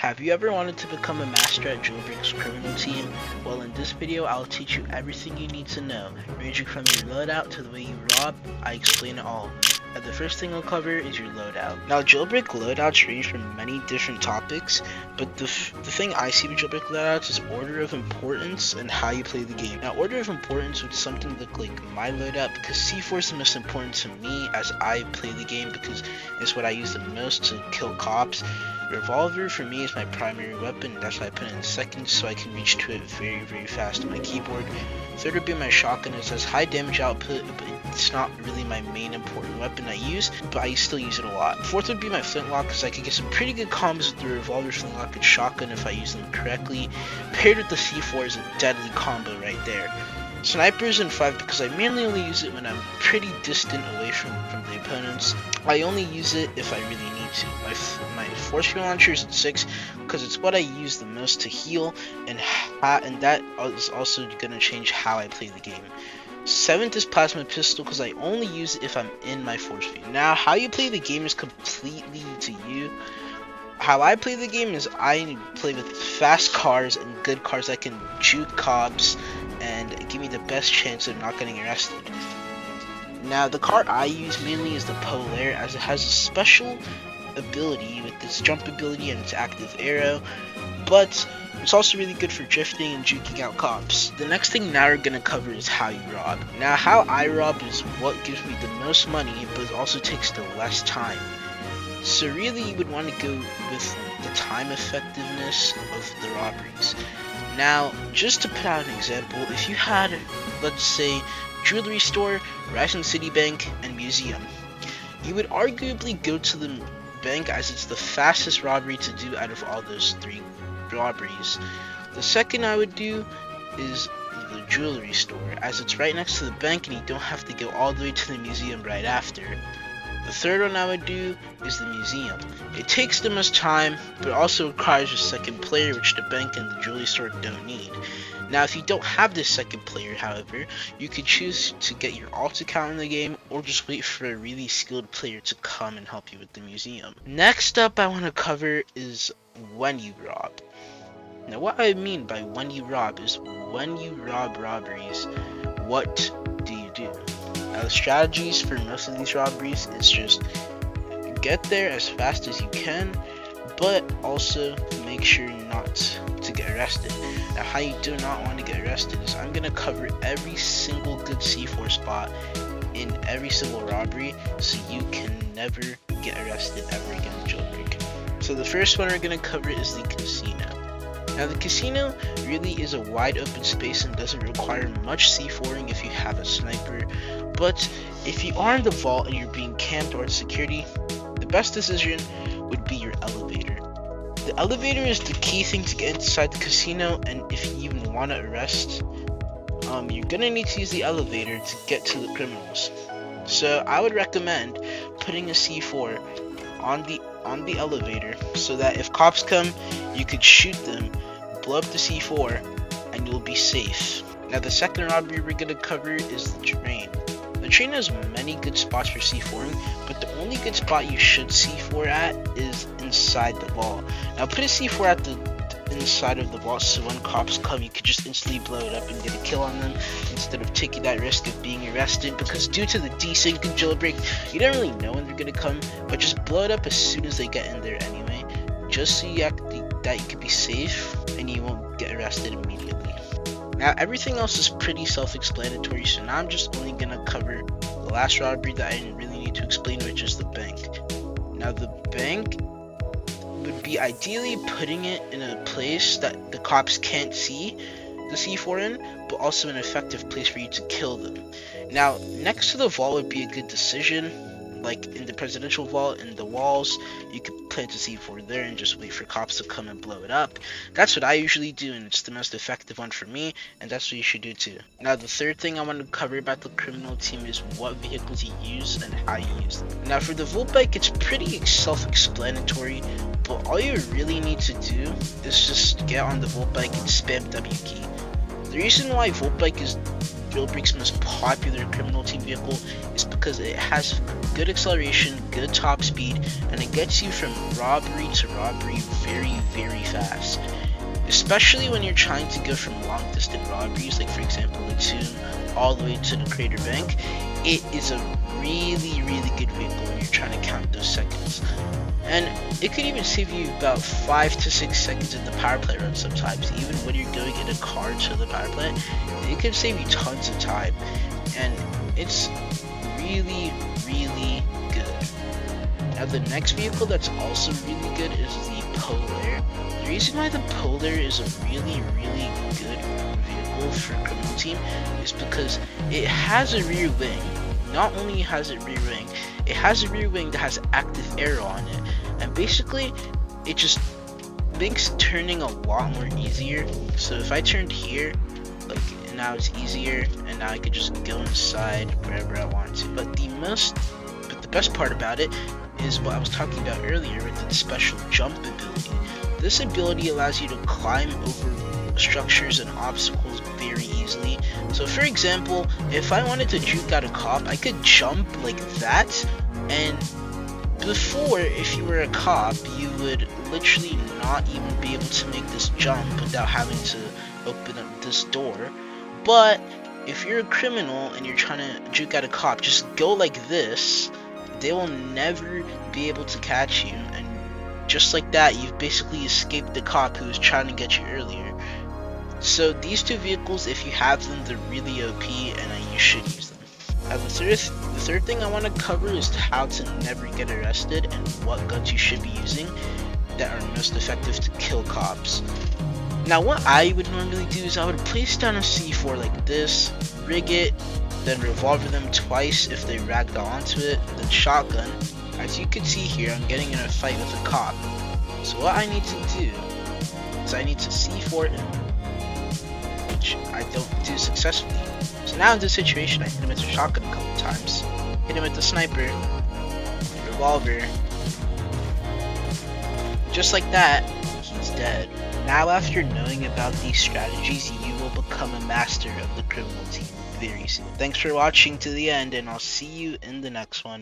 Have you ever wanted to become a master at Jailbreak's criminal team? Well, in this video, I'll teach you everything you need to know, ranging from your loadout to the way you rob. I explain it all. Now, the first thing I'll cover is your loadout. Now, Jailbreak loadouts range from many different topics, but the thing I see with Jailbreak loadouts is order of importance and how you play the game. Now, order of importance would something look like my loadout, because C4 is the most important to me as I play the game, because it's what I use the most to kill cops. Revolver for me is my primary weapon, that's why I put it in second, so I can reach to it very, very fast on my keyboard. Third would be my shotgun. It has high damage output, but it's not really my main important weapon I use, but I still use it a lot. Fourth would be my flintlock, because I could get some pretty good combos with the revolver, flintlock, and shotgun if I use them correctly. Paired with the C4 is a deadly combo right there. Snipers in 5 because I mainly only use it when I'm pretty distant away from the opponents. I only use it if I really need to. My force field launcher is at 6 because it's what I use the most to heal, and that is also going to change how I play the game. 7th is plasma pistol because I only use it if I'm in my force field. Now, how you play the game is completely to you. How I play the game is I play with fast cars and good cars that can juke cops and give me the best chance of not getting arrested. Now, the car I use mainly is the Polaire, as it has a special ability with its jump ability and its active arrow, but it's also really good for drifting and juking out cops. The next thing now we're going to cover is how you rob. Now, how I rob is what gives me the most money, but it also takes the less time. So really, you would want to go with the time effectiveness of the robberies. Now, just to put out an example, if you had, let's say, jewelry store, Rising City Bank, and museum, you would arguably go to the bank as it's the fastest robbery to do out of all those 3 robberies. The second I would do is the jewelry store, as it's right next to the bank and you don't have to go all the way to the museum right after. The third one I would do is the museum. It takes the most time, but also requires a second player, which the bank and the jewelry store don't need. Now, if you don't have this second player, however, you could choose to get your alt account in the game, or just wait for a really skilled player to come and help you with the museum. Next up, I want to cover is when you rob. Now, what I mean by when you rob is when you rob robberies, what do you do? Now, the strategies for most of these robberies is just get there as fast as you can, but also make sure not to get arrested. Now, how you do not want to get arrested is I'm going to cover every single good C4 spot in every single robbery, so you can never get arrested ever again in Jailbreak. So the first one we're going to cover is the casino. Now, the casino really is a wide open space and doesn't require much C4ing if you have a sniper, but if you are in the vault and you're being camped or in security, the best decision would be your elevator. The elevator is the key thing to get inside the casino, and if you even want to arrest, you're gonna need to use the elevator to get to the criminals. So I would recommend putting a C4 on the elevator so that if cops come, you could shoot them, blow up the C4, and you'll be safe. Now, the second robbery we're gonna cover is the train. The train has many good spots for C4ing, but the only good spot you should C4 at is inside the vault. Now, put a C4 at the inside of the vault so when cops come, you could just instantly blow it up and get a kill on them instead of taking that risk of being arrested, because due to the desync in Jailbreak, you don't really know when they're gonna come, but just blow it up as soon as they get in there anyway, just so that you can be safe and you won't get arrested immediately. Now, everything else is pretty self-explanatory, so now I'm just only going to cover the last robbery that I didn't really need to explain, which is the bank. Now, the bank would be ideally putting it in a place that the cops can't see the C4 in, but also an effective place for you to kill them. Now, next to the vault would be a good decision. Like in the presidential vault, in the walls, you could plant a C4 there and just wait for cops to come and blow it up. That's what I usually do, and it's the most effective one for me, and that's what you should do too. Now, the third thing I want to cover about the criminal team is what vehicles you use and how you use them. Now, for the Volt Bike, it's pretty self-explanatory, but all you really need to do is just get on the Volt Bike and spam W key. The reason why Volt Bike is Jailbreak's most popular criminal team vehicle is because it has good acceleration, good top speed, and it gets you from robbery to robbery very, very fast. Especially when you're trying to go from long distance robberies, like for example the tomb, all the way to the crater bank. It is a really good vehicle when you're trying to count those seconds. And it could even save you about 5 to 6 seconds in the power plant run sometimes. Even when you're going in a car to the power plant, it can save you tons of time. And it's really good. Now the next vehicle that's also really good is the Polar. The reason why the Polar is a really good vehicle for a criminal team is because it has a rear wing. Not only has it rear wing, it has a rear wing that has active arrow on it, and basically it just makes turning a lot more easier. So if I turned here, like, now it's easier, and now I could just go inside wherever I want to. But the best part about it is what I was talking about earlier with the special jump ability. This ability allows you to climb over structures and obstacles very easily. So for example, if I wanted to juke out a cop, I could jump like that, and before, if you were a cop, you would literally not even be able to make this jump without having to open up this door. But if you're a criminal and you're trying to juke out a cop, just go like this. They will never be able to catch you, and just like that, you've basically escaped the cop who was trying to get you earlier. So these two vehicles, if you have them, they're really OP, and you should use them. Now the third thing I want to cover is how to never get arrested and what guns you should be using that are most effective to kill cops. Now what I would normally do is I would place down a C4 like this, rig it, then revolver them twice if they ragdoll onto it, then shotgun. As you can see here, I'm getting in a fight with a cop. So what I need to do is I need to C4 him, which I don't do successfully. So now in this situation, I hit him with a shotgun a couple times, hit him with the sniper, revolver. Just like that, he's dead. Now after knowing about these strategies, you will become a master of the criminal team very soon. Thanks for watching to the end, and I'll see you in the next one.